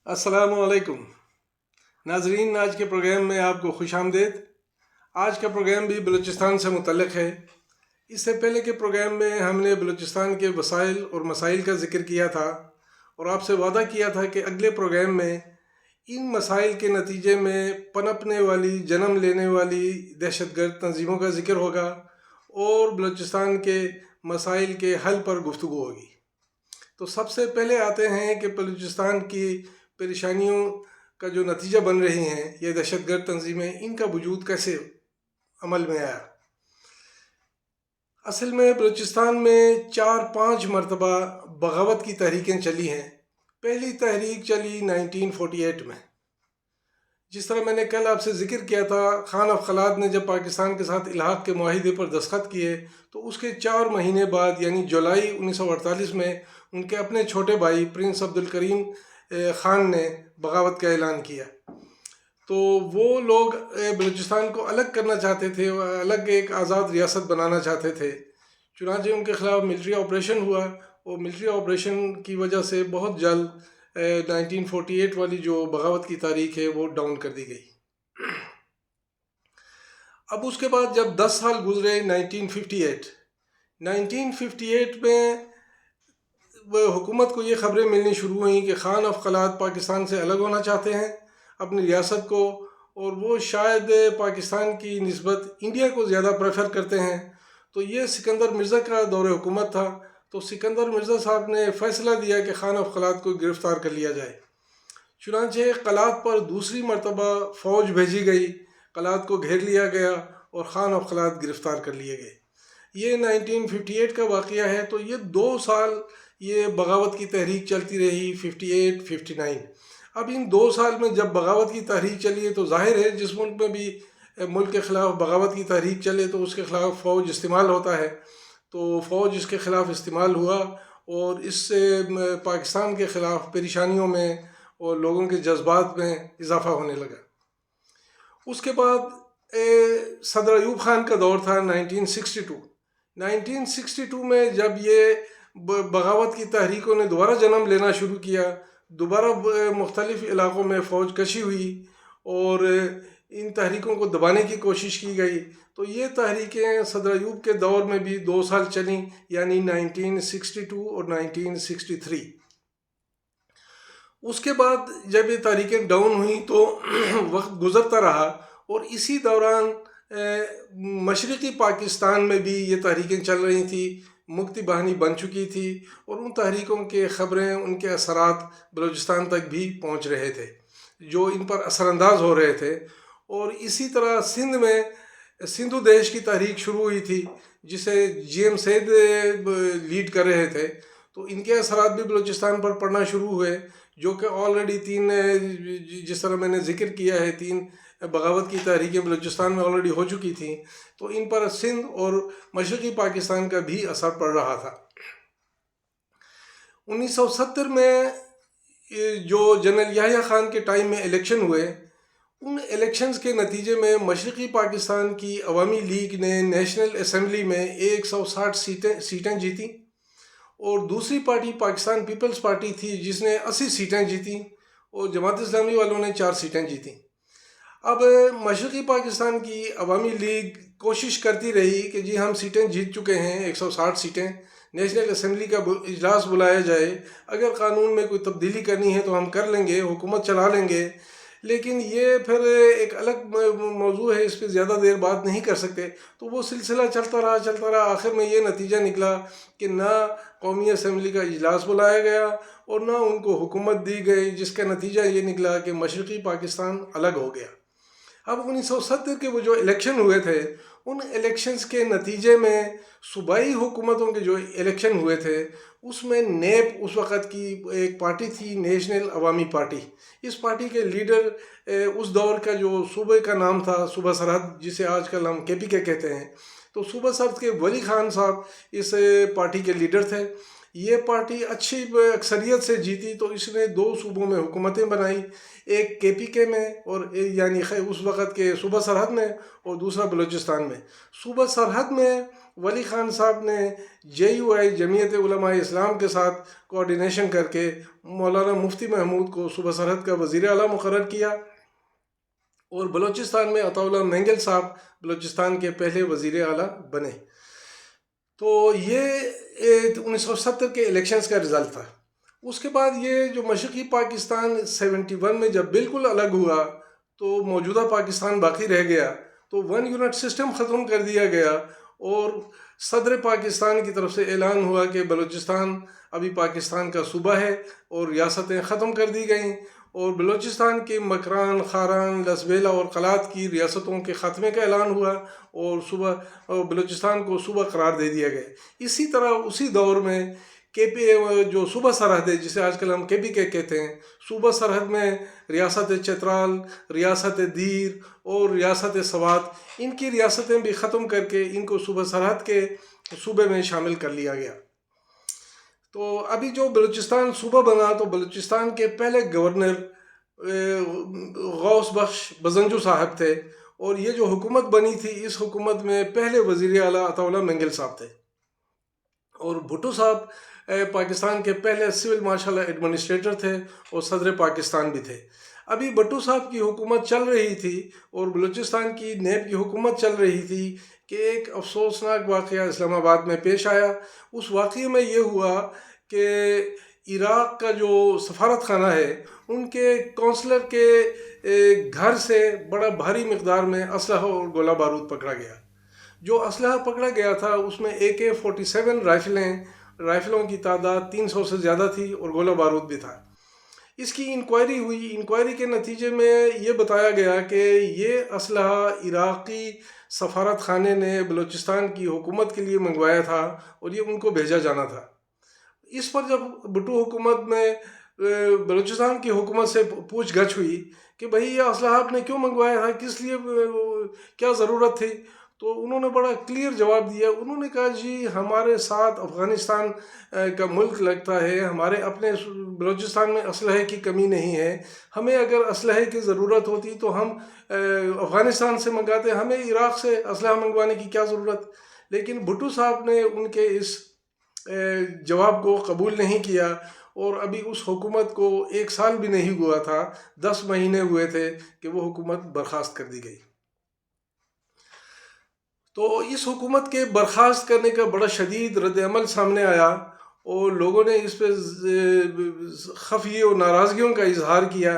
السلام علیکم ناظرین، آج کے پروگرام میں آپ کو خوش آمدید۔ آج کا پروگرام بھی بلوچستان سے متعلق ہے۔ اس سے پہلے کے پروگرام میں ہم نے بلوچستان کے وسائل اور مسائل کا ذکر کیا تھا اور آپ سے وعدہ کیا تھا کہ اگلے پروگرام میں ان مسائل کے نتیجے میں پنپنے والی، جنم لینے والی دہشت گرد تنظیموں کا ذکر ہوگا اور بلوچستان کے مسائل کے حل پر گفتگو ہوگی۔ تو سب سے پہلے آتے ہیں کہ بلوچستان کی پریشانیوں کا جو نتیجہ بن رہی ہیں یہ دہشت گرد تنظیمیں، ان کا وجود کیسے عمل میں آیا۔ اصل میں بلوچستان میں 4-5 مرتبہ بغاوت کی تحریکیں چلی ہیں۔ پہلی تحریک چلی 1948 میں۔ جس طرح میں نے کل آپ سے ذکر کیا تھا، خان آف خلاد نے جب پاکستان کے ساتھ الحاق کے معاہدے پر دستخط کیے تو اس کے 4 مہینے بعد یعنی جولائی 1948 میں ان کے اپنے چھوٹے بھائی پرنس عبدالکریم خان نے بغاوت کا اعلان کیا۔ تو وہ لوگ بلوچستان کو الگ کرنا چاہتے تھے، الگ ایک آزاد ریاست بنانا چاہتے تھے۔ چنانچہ ان کے خلاف ملٹری آپریشن ہوا اور ملٹری آپریشن کی وجہ سے بہت جلد 1948 والی جو بغاوت کی تاریخ ہے وہ ڈاؤن کر دی گئی۔ اب اس کے بعد جب 10 سال گزرے 1958 میں حکومت کو یہ خبریں ملنی شروع ہوئیں کہ خان آف خلاد پاکستان سے الگ ہونا چاہتے ہیں اپنی ریاست کو، اور وہ شاید پاکستان کی نسبت انڈیا کو زیادہ پریفر کرتے ہیں۔ تو یہ سکندر مرزا کا دور حکومت تھا، تو سکندر مرزا صاحب نے فیصلہ دیا کہ خان آف خلاد کو گرفتار کر لیا جائے۔ چنانچہ قلات پر دوسری مرتبہ فوج بھیجی گئی، قلات کو گھیر لیا گیا اور خان آف خلاد گرفتار کر لیے گئے۔ یہ 1958 کا واقعہ ہے۔ تو یہ 2 سال یہ بغاوت کی تحریک چلتی رہی، 58-59۔ اب ان 2 سال میں جب بغاوت کی تحریک چلی ہے تو ظاہر ہے جس ملک میں بھی ملک کے خلاف بغاوت کی تحریک چلے تو اس کے خلاف فوج استعمال ہوتا ہے۔ تو فوج اس کے خلاف استعمال ہوا اور اس سے پاکستان کے خلاف پریشانیوں میں اور لوگوں کے جذبات میں اضافہ ہونے لگا۔ اس کے بعد صدر ایوب خان کا دور تھا 1962 میں، جب یہ بغاوت کی تحریکوں نے دوبارہ جنم لینا شروع کیا، دوبارہ مختلف علاقوں میں فوج کشی ہوئی اور ان تحریکوں کو دبانے کی کوشش کی گئی۔ تو یہ تحریکیں صدر ایوب کے دور میں بھی 2 سال چلیں، یعنی 1962 اور 1963۔ اس کے بعد جب یہ تحریکیں ڈاؤن ہوئیں تو وقت گزرتا رہا اور اسی دوران مشرقی پاکستان میں بھی یہ تحریکیں چل رہی تھیں، مکتی باہنی بن چکی تھی اور ان تحریکوں کے خبریں، ان کے اثرات بلوچستان تک بھی پہنچ رہے تھے، جو ان پر اثر انداز ہو رہے تھے۔ اور اسی طرح سندھ میں سندھو دیش کی تحریک شروع ہوئی تھی جسے جی ایم سید لیڈ کر رہے تھے۔ تو ان کے اثرات بھی بلوچستان پر پڑنا شروع ہوئے، جو کہ آلریڈی 3 جس طرح میں نے ذکر کیا ہے 3 بغاوت کی تحریکیں بلوچستان میں آلریڈی ہو چکی تھیں، تو ان پر سندھ اور مشرقی پاکستان کا بھی اثر پڑ رہا تھا۔ 1970 میں جو جنرل یحییٰ خان کے ٹائم میں الیکشن ہوئے، ان الیکشنز کے نتیجے میں مشرقی پاکستان کی عوامی لیگ نے نیشنل اسمبلی میں 160 سیٹیں جیتیں اور دوسری پارٹی پاکستان پیپلز پارٹی تھی جس نے 80 سیٹیں جیتیں اور جماعت اسلامی والوں نے 4 سیٹیں جیتیں۔ اب مشرقی پاکستان کی عوامی لیگ کوشش کرتی رہی کہ جی ہم سیٹیں جیت چکے ہیں، 160 سیٹیں، نیشنل اسمبلی کا اجلاس بلایا جائے، اگر قانون میں کوئی تبدیلی کرنی ہے تو ہم کر لیں گے، حکومت چلا لیں گے۔ لیکن یہ پھر ایک الگ موضوع ہے، اس پہ زیادہ دیر بات نہیں کر سکتے۔ تو وہ سلسلہ چلتا رہا، آخر میں یہ نتیجہ نکلا کہ نہ قومی اسمبلی کا اجلاس بلایا گیا اور نہ ان کو حکومت دی گئی، جس کا نتیجہ یہ نکلا کہ مشرقی پاکستان الگ ہو گیا۔ اب 1970 کے وہ جو الیکشن ہوئے تھے، ان الیکشنز کے نتیجے میں صوبائی حکومتوں کے جو الیکشن ہوئے تھے اس میں نیب اس وقت کی ایک پارٹی تھی، نیشنل عوامی پارٹی۔ اس پارٹی کے لیڈر اس دور کا جو صوبے کا نام تھا صوبہ سرحد، جسے آج کل ہم KPK کہتے ہیں، تو صوبہ سرحد کے ولی خان صاحب اس پارٹی کے لیڈر تھے۔ یہ پارٹی اچھی اکثریت سے جیتی تو اس نے 2 صوبوں میں حکومتیں بنائی، ایک KPK میں اور یعنی اس وقت کے صوبہ سرحد میں، اور دوسرا بلوچستان میں۔ صوبہ سرحد میں ولی خان صاحب نے JUI جمعیت علماء اسلام کے ساتھ کوارڈینیشن کر کے مولانا مفتی محمود کو صوبہ سرحد کا وزیر اعلیٰ مقرر کیا، اور بلوچستان میں عطا اللہ مینگل صاحب بلوچستان کے پہلے وزیر اعلیٰ بنے۔ تو یہ 1970 کے الیکشنز کا رزلٹ تھا۔ اس کے بعد یہ جو مشرقی پاکستان 71 میں جب بالکل الگ ہوا تو موجودہ پاکستان باقی رہ گیا، تو 1 یونٹ سسٹم ختم کر دیا گیا، اور صدر پاکستان کی طرف سے اعلان ہوا کہ بلوچستان ابھی پاکستان کا صوبہ ہے، اور ریاستیں ختم کر دی گئیں، اور بلوچستان کے مکران، خاران، لسبیلا اور قلات کی ریاستوں کے خاتمے کا اعلان ہوا، اور بلوچستان کو صوبہ قرار دے دیا گیا۔ اسی طرح اسی دور میں KP جو صوبہ سرحد ہے، جسے آج کل ہم KPK کہتے ہیں، صوبہ سرحد میں ریاست چترال، ریاست دیر اور ریاست سوات، ان کی ریاستیں بھی ختم کر کے ان کو صوبہ سرحد کے صوبے میں شامل کر لیا گیا۔ تو ابھی جو بلوچستان صوبہ بنا، تو بلوچستان کے پہلے گورنر غوث بخش بزنجو صاحب تھے، اور یہ جو حکومت بنی تھی، اس حکومت میں پہلے وزیر اعلیٰ عطا اللہ مینگل صاحب تھے، اور بھٹو صاحب پاکستان کے پہلے سول مارشل ایڈمنسٹریٹر تھے اور صدر پاکستان بھی تھے۔ ابھی بھٹو صاحب کی حکومت چل رہی تھی اور بلوچستان کی نیب کی حکومت چل رہی تھی کہ ایک افسوسناک واقعہ اسلام آباد میں پیش آیا۔ اس واقعے میں یہ ہوا کہ عراق کا جو سفارت خانہ ہے، ان کے کونسلر کے گھر سے بڑا بھاری مقدار میں اسلحہ اور گولہ بارود پکڑا گیا۔ جو اسلحہ پکڑا گیا تھا اس میں AK-47 رائفلوں کی تعداد 300 سے زیادہ تھی، اور گولہ بارود بھی تھا۔ اس کی انکوائری ہوئی، انکوائری کے نتیجے میں یہ بتایا گیا کہ یہ اسلحہ عراقی سفارت خانے نے بلوچستان کی حکومت کے لیے منگوایا تھا، اور یہ ان کو بھیجا جانا تھا۔ اس پر جب بھٹو حکومت میں بلوچستان کی حکومت سے پوچھ گچھ ہوئی کہ بھئی یہ اسلحہ آپ نے کیوں منگوایا تھا، کس لیے، کیا ضرورت تھی، تو انہوں نے بڑا کلیئر جواب دیا۔ انہوں نے کہا جی ہمارے ساتھ افغانستان کا ملک لگتا ہے، ہمارے اپنے بلوچستان میں اسلحے کی کمی نہیں ہے، ہمیں اگر اسلحے کی ضرورت ہوتی تو ہم افغانستان سے منگاتے، ہمیں عراق سے اسلحہ منگوانے کی کیا ضرورت۔ لیکن بھٹو صاحب نے ان کے اس جواب کو قبول نہیں کیا، اور ابھی اس حکومت کو 1 سال بھی نہیں ہوا تھا، 10 مہینے ہوئے تھے کہ وہ حکومت برخاست کر دی گئی۔ تو اس حکومت کے برخاست کرنے کا بڑا شدید رد عمل سامنے آیا، اور لوگوں نے اس پہ خفیہ و ناراضگیوں کا اظہار کیا،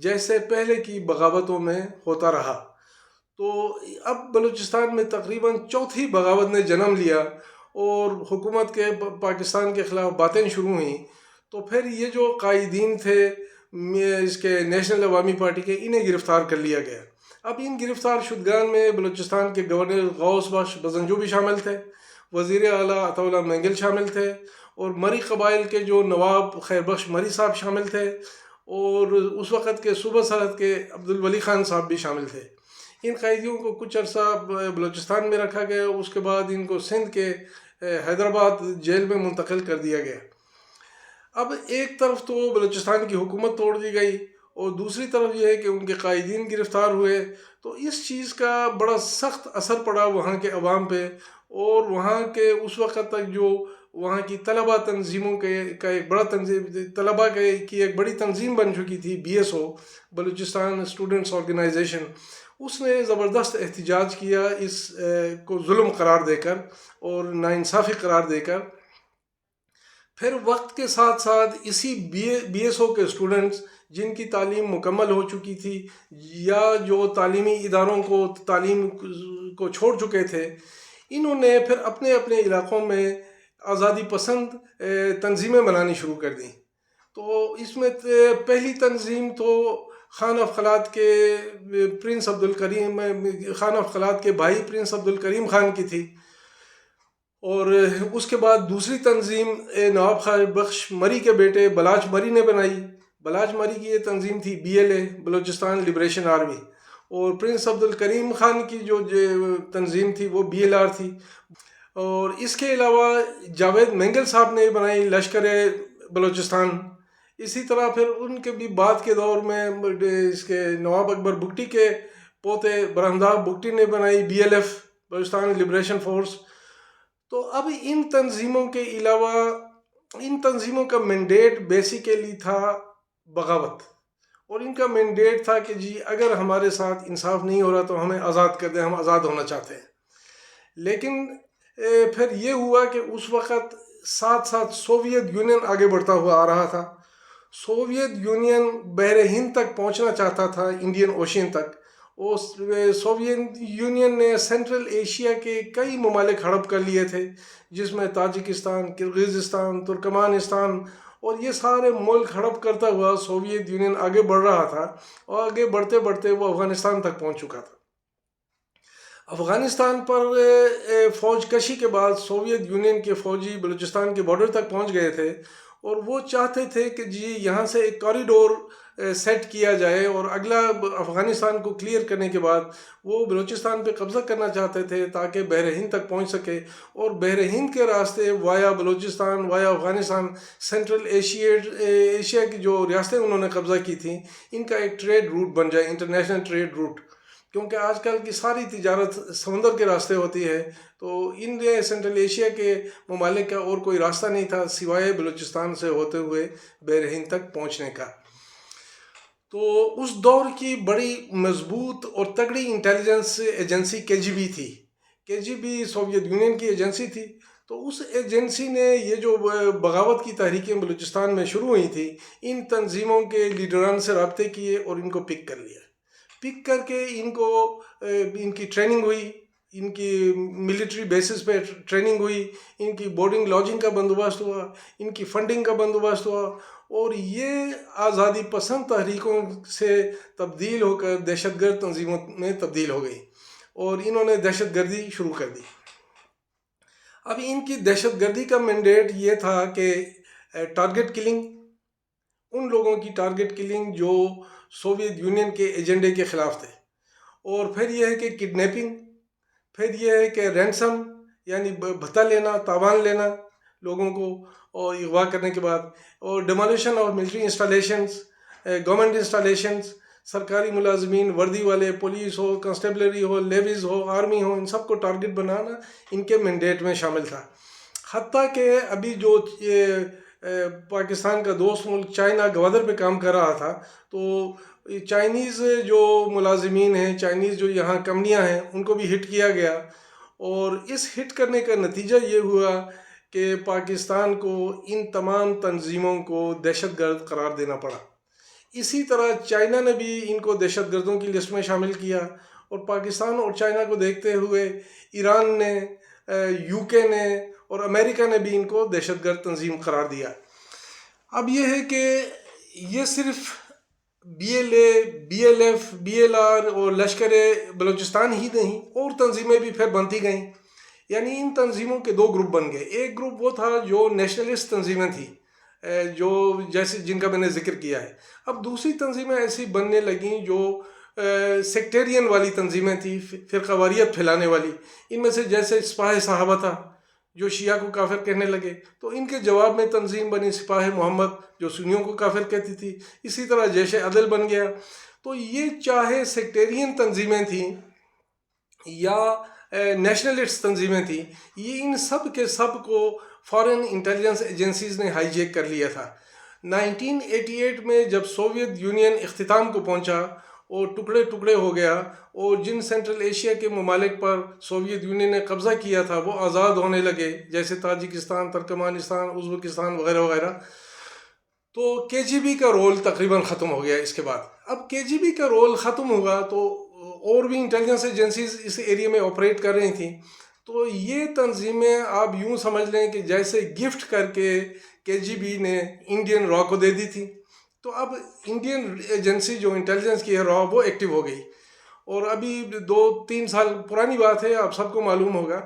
جیسے پہلے کی بغاوتوں میں ہوتا رہا۔ تو اب بلوچستان میں تقریباً چوتھی بغاوت نے جنم لیا، اور حکومت کے پاکستان کے خلاف باتیں شروع ہوئیں۔ تو پھر یہ جو قائدین تھے اس کے نیشنل عوامی پارٹی کے، انہیں گرفتار کر لیا گیا۔ اب ان گرفتار شدگان میں بلوچستان کے گورنر غوث بخش بزنجو بھی شامل تھے، وزیر اعلیٰ عطا اللہ مینگل شامل تھے، اور مری قبائل کے جو نواب خیر بخش مری صاحب شامل تھے، اور اس وقت کے صوبہ سرحد کے عبدالولی خان صاحب بھی شامل تھے۔ ان قیدیوں کو کچھ عرصہ بلوچستان میں رکھا گیا، اس کے بعد ان کو سندھ کے حیدرآباد جیل میں منتقل کر دیا گیا۔ اب ایک طرف تو بلوچستان کی حکومت توڑ دی گئی، اور دوسری طرف یہ ہے کہ ان کے قائدین گرفتار ہوئے، تو اس چیز کا بڑا سخت اثر پڑا وہاں کے عوام پہ، اور وہاں کے اس وقت تک جو وہاں کی طلبہ تنظیموں کا ایک بڑا طلبہ کی ایک بڑی تنظیم بن چکی تھی، BSO بلوچستان اسٹوڈنٹس آرگنائزیشن، اس نے زبردست احتجاج کیا اس کو ظلم قرار دے کر اور ناانصافی قرار دے کر۔ پھر وقت کے ساتھ ساتھ اسی BSO کے اسٹوڈنٹس جن کی تعلیم مکمل ہو چکی تھی، یا جو تعلیمی اداروں کو تعلیم کو چھوڑ چکے تھے، انہوں نے پھر اپنے اپنے علاقوں میں آزادی پسند تنظیمیں بنانی شروع کر دیں۔ تو اس میں پہلی تنظیم تو خان آف خلات کے پرنس عبدالکریم، خان آف خلات کے بھائی پرنس عبدالکریم خان کی تھی، اور اس کے بعد دوسری تنظیم نواب خیر بخش مری کے بیٹے بلاچ مری نے بنائی۔ بلاچ مری کی یہ تنظیم تھی BLA بلوچستان لبریشن آرمی، اور پرنس عبدالکریم خان کی جو تنظیم تھی وہ BLR تھی۔ اور اس کے علاوہ جاوید مینگل صاحب نے بنائی لشکر بلوچستان۔ اسی طرح پھر ان کے بھی بعد کے دور میں اس کے نواب اکبر بگٹی کے پوتے برہمداغ بگٹی نے بنائی BLF بلوچستان لبریشن فورس۔ تو اب ان تنظیموں کے علاوہ ان تنظیموں کا مینڈیٹ بیسیکلی تھا بغاوت، اور ان کا مینڈیٹ تھا کہ جی اگر ہمارے ساتھ انصاف نہیں ہو رہا تو ہمیں آزاد کر دیں، ہم آزاد ہونا چاہتے ہیں۔ لیکن پھر یہ ہوا کہ اس وقت ساتھ ساتھ سوویت یونین آگے بڑھتا ہوا آ رہا تھا۔ سوویت یونین بحر ہند تک پہنچنا چاہتا تھا، انڈین اوشین تک۔ اور سوویت یونین نے سینٹرل ایشیا کے کئی ممالک ہڑپ کر لیے تھے، جس میں تاجکستان، کرغزستان، ترکمانستان، اور یہ سارے ملک ہڑپ کرتا ہوا سوویت یونین آگے بڑھ رہا تھا، اور آگے بڑھتے بڑھتے وہ افغانستان تک پہنچ چکا تھا۔ افغانستان پر فوج کشی کے بعد سوویت یونین کے فوجی بلوچستان کے بارڈر تک پہنچ گئے تھے، اور وہ چاہتے تھے کہ جی یہاں سے ایک کوریڈور سیٹ کیا جائے، اور اگلا افغانستان کو کلیئر کرنے کے بعد وہ بلوچستان پہ قبضہ کرنا چاہتے تھے تاکہ بحر ہند تک پہنچ سکے، اور بحر ہند کے راستے وایا بلوچستان، وایا افغانستان، سینٹرل ایشیا کی جو ریاستیں انہوں نے قبضہ کی تھیں، ان کا ایک ٹریڈ روٹ بن جائے، انٹرنیشنل ٹریڈ روٹ۔ کیونکہ آج کل کی ساری تجارت سمندر کے راستے ہوتی ہے، تو ان سینٹرل ایشیا کے ممالک کا اور کوئی راستہ نہیں تھا سوائے بلوچستان سے ہوتے ہوئے بحر ہند تک پہنچنے کا۔ تو اس دور کی بڑی مضبوط اور تگڑی انٹیلیجنس ایجنسی KGB تھی۔ KGB سوویت یونین کی ایجنسی تھی، تو اس ایجنسی نے یہ جو بغاوت کی تحریکیں بلوچستان میں شروع ہوئی تھیں، ان تنظیموں کے لیڈران سے رابطے کیے اور ان کو پک کر لیا۔ پک کر کے ان کی ٹریننگ ہوئی، ان کی ملٹری بیسس پہ ٹریننگ ہوئی، ان کی بورڈنگ لاجنگ کا بندوبست ہوا، ان کی فنڈنگ کا بندوبست ہوا، اور یہ آزادی پسند تحریکوں سے تبدیل ہو کر دہشت گرد تنظیموں میں تبدیل ہو گئی، اور انہوں نے دہشت گردی شروع کر دی۔ اب ان کی دہشت گردی کا مینڈیٹ یہ تھا کہ ٹارگٹ کلنگ، ان لوگوں کی ٹارگٹ کلنگ جو سوویت یونین کے ایجنڈے کے خلاف تھے، اور پھر یہ ہے کہ کڈنیپنگ، پھر یہ ہے کہ رینسم یعنی بھتہ لینا، تاوان لینا لوگوں کو اور اغوا کرنے کے بعد، اور demolition of military installations, government installations, سرکاری ملازمین، وردی والے، پولیس ہو، کنسٹیبلری ہو، لیویز ہو، آرمی ہو، ان سب کو ٹارگٹ بنانا ان کے مینڈیٹ میں شامل تھا۔ حتیٰ کہ ابھی جو پاکستان کا دوست ملک چائنا گوادر پہ کام کر رہا تھا، تو چائنیز جو ملازمین ہیں، چائنیز جو یہاں کمپنیاں ہیں، ان کو بھی ہٹ کیا گیا، اور اس ہٹ کرنے کا نتیجہ یہ ہوا کہ پاکستان کو ان تمام تنظیموں کو دہشت گرد قرار دینا پڑا۔ اسی طرح چائنا نے بھی ان کو دہشت گردوں کی لسٹ میں شامل کیا، اور پاکستان اور چائنا کو دیکھتے ہوئے ایران نے، UK نے اور امریکہ نے بھی ان کو دہشت گرد تنظیم قرار دیا۔ اب یہ ہے کہ یہ صرف BLA، BLF، BLR اور لشکر بلوچستان ہی نہیں، اور تنظیمیں بھی پھر بنتی گئیں۔ یعنی ان تنظیموں کے دو گروپ بن گئے۔ ایک گروپ وہ تھا جو نیشنلسٹ تنظیمیں تھیں، جو جیسے جن کا میں نے ذکر کیا ہے۔ اب دوسری تنظیمیں ایسی بننے لگیں جو سیکٹیرین والی تنظیمیں تھیں، فرقہ واریت پھیلانے والی۔ ان میں سے جیسے سپاہ صحابہ تھا جو شیعہ کو کافر کہنے لگے، تو ان کے جواب میں تنظیم بنی سپاہ محمد جو سنیوں کو کافر کہتی تھی۔ اسی طرح جیش عدل بن گیا۔ تو یہ چاہے سیکٹیرین تنظیمیں تھیں یا نیشنلسٹ تنظیمیں تھیں، یہ ان سب کے سب کو فارن انٹیلیجنس ایجنسیز نے ہائی جیک کر لیا تھا۔ 1988 میں جب سوویت یونین اختتام کو پہنچا اور ٹکڑے ٹکڑے ہو گیا، اور جن سینٹرل ایشیا کے ممالک پر سوویت یونین نے قبضہ کیا تھا وہ آزاد ہونے لگے، جیسے تاجکستان، ترکمانستان، ازبکستان وغیرہ وغیرہ، تو KGB کا رول تقریباً ختم ہو گیا۔ اس کے بعد اب KGB کا رول ختم ہوگا تو اور بھی انٹیلیجنس ایجنسیز اس ایریے میں آپریٹ کر رہی تھیں، تو یہ تنظیمیں آپ یوں سمجھ لیں کہ جیسے گفٹ کر کے KGB نے انڈین را کو دے دی تھی۔ تو اب انڈین ایجنسی جو انٹیلیجنس کی ہے را، وہ ایکٹیو ہو گئی، اور ابھی 2-3 سال پرانی بات ہے، آپ سب کو معلوم ہوگا،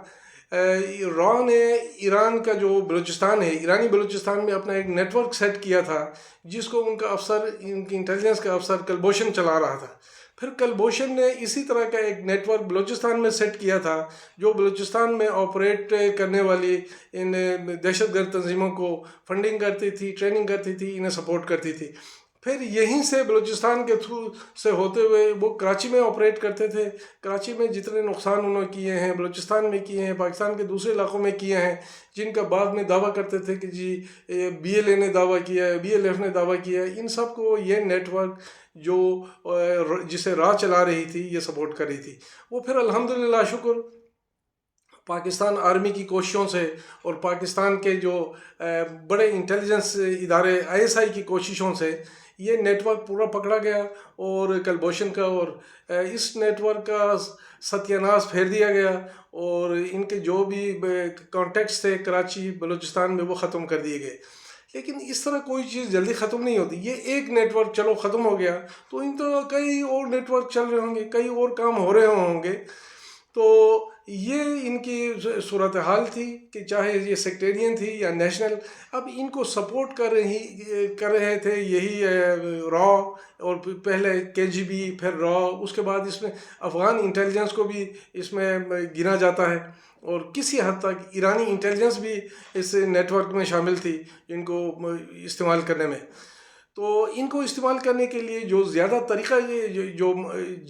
را نے ایران کا جو بلوچستان ہے، ایرانی بلوچستان میں اپنا ایک نیٹ ورک سیٹ کیا تھا، جس کو ان کا افسر، ان کی انٹیلیجنس کا افسر کلبھوشن چلا رہا تھا۔ پھر کلبھوشن نے اسی طرح کا ایک نیٹ ورک بلوچستان میں سیٹ کیا تھا، جو بلوچستان میں آپریٹ کرنے والی ان دہشت گرد تنظیموں کو فنڈنگ کرتی تھی، ٹریننگ کرتی تھی، انہیں سپورٹ کرتی تھی۔ پھر یہیں سے بلوچستان کے تھرو سے ہوتے ہوئے وہ کراچی میں آپریٹ کرتے تھے. کراچی میں جتنے نقصان انہوں نے کیے ہیں بلوچستان میں کیے ہیں, پاکستان کے دوسرے علاقوں میں کیے ہیں, جن کا بعد میں دعویٰ کرتے تھے کہ جی بی ایل اے نے دعویٰ کیا ہے, بی ایل ایف نے دعویٰ کیا ہے, ان سب کو یہ نیٹ ورک جو جسے راہ چلا رہی تھی یہ سپورٹ کر رہی تھی. وہ پھر الحمدللہ شکر پاکستان آرمی کی کوششوں سے اور پاکستان کے جو بڑے انٹیلیجنس ادارے آئی ایس آئی کی کوششوں سے یہ نیٹ ورک پورا پکڑا گیا اور کلبھوشن کا اور اس نیٹ ورک کا ستیہ ناش پھیر دیا گیا اور ان کے جو بھی کانٹیکٹس تھے کراچی بلوچستان میں وہ ختم کر دیے گئے. لیکن اس طرح کوئی چیز جلدی ختم نہیں ہوتی. یہ ایک نیٹ ورک چلو ختم ہو گیا تو ان تو کئی اور نیٹ ورک چل رہے ہوں گے, کئی اور کام ہو رہے ہوں گے. تو یہ ان کی صورتحال تھی کہ چاہے یہ سیکٹیرین تھی یا نیشنل, اب ان کو سپورٹ کر رہے تھے یہی را اور پہلے کے جی بی پھر را, اس کے بعد اس میں افغان انٹیلیجنس کو بھی اس میں گنا جاتا ہے اور کسی حد تک ایرانی انٹیلیجنس بھی اس نیٹ ورک میں شامل تھی ان کو استعمال کرنے میں. تو ان کو استعمال کرنے کے لیے جو زیادہ طریقہ جو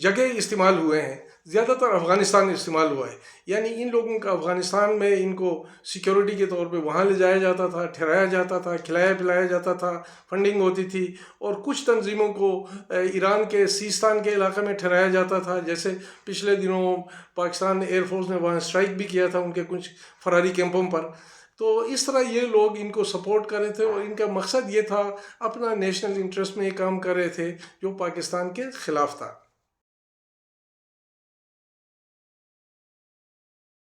جگہ استعمال ہوئے ہیں زیادہ تر افغانستان استعمال ہوا ہے. یعنی ان لوگوں کا افغانستان میں ان کو سیکیورٹی کے طور پہ وہاں لے جایا جاتا تھا, ٹھہرایا جاتا تھا, کھلایا پلایا جاتا تھا, فنڈنگ ہوتی تھی. اور کچھ تنظیموں کو ایران کے سیستان کے علاقے میں ٹھہرایا جاتا تھا, جیسے پچھلے دنوں پاکستان ایئر فورس نے وہاں اسٹرائک بھی کیا تھا ان کے کچھ فراری کیمپوں پر. تو اس طرح یہ لوگ ان کو سپورٹ کر رہے تھے اور ان کا مقصد یہ تھا, اپنا نیشنل انٹرسٹ میں یہ کام کر رہے تھے جو پاکستان کے خلاف تھا.